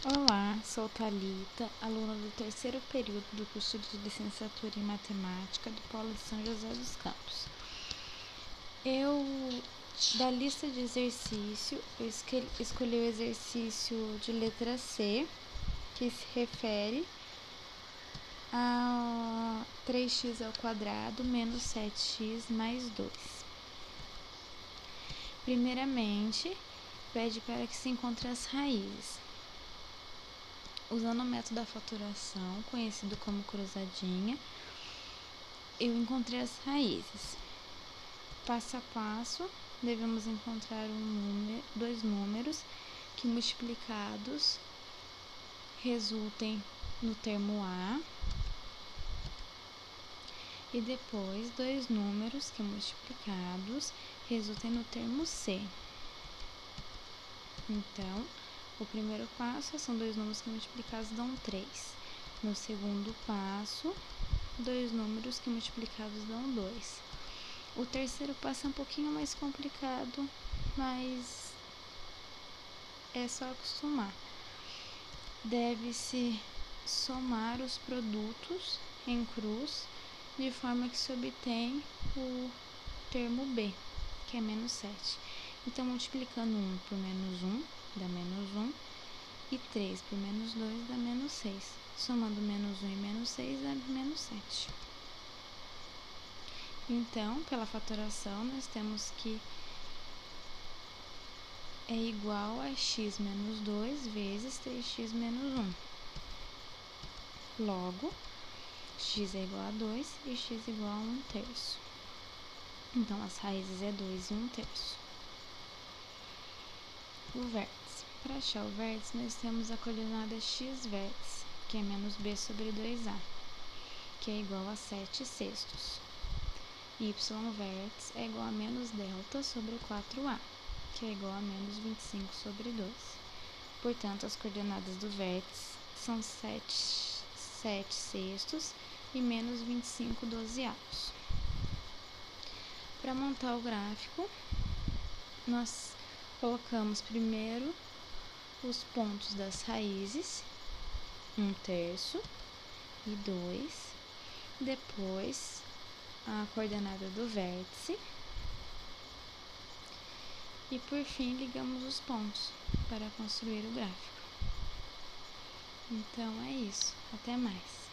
Olá, sou Thalita, aluna do terceiro período do curso de licenciatura em matemática do Polo de São José dos Campos. Da lista de exercício, eu escolhi o exercício de letra C, que se refere a 3x² menos 7x mais 2. Primeiramente, pede para que se encontre as raízes. Usando o método da fatoração, conhecido como cruzadinha, eu encontrei as raízes. Passo a passo, devemos encontrar dois números que multiplicados resultem no termo A e depois dois números que multiplicados resultem no termo C. Então, o primeiro passo são dois números que multiplicados dão 3. No segundo passo, dois números que multiplicados dão 2. O terceiro passo é um pouquinho mais complicado, mas é só acostumar. Deve-se somar os produtos em cruz, de forma que se obtém o termo B, que é menos 7. Então, multiplicando 1 por menos 1, dá menos 1, e 3 por menos 2 dá menos 6. Somando menos 1 e menos 6 dá menos 7. Então, pela fatoração, nós temos que é igual a x menos 2 vezes 3x menos 1. Logo, x é igual a 2 e x é igual a 1/3. Então, as raízes é 2 e 1/3. O vértice. Para achar o vértice, nós temos a coordenada x vértice, que é menos b sobre 2a, que é igual a 7/6. Y vértice é igual a menos delta sobre 4a, que é igual a menos 25 sobre 2. Portanto, as coordenadas do vértice são 7/6 e menos 25 12avos. Para montar o gráfico, nós colocamos primeiro os pontos das raízes, 1/3 e 2, depois a coordenada do vértice e por fim ligamos os pontos para construir o gráfico. Então é isso, até mais.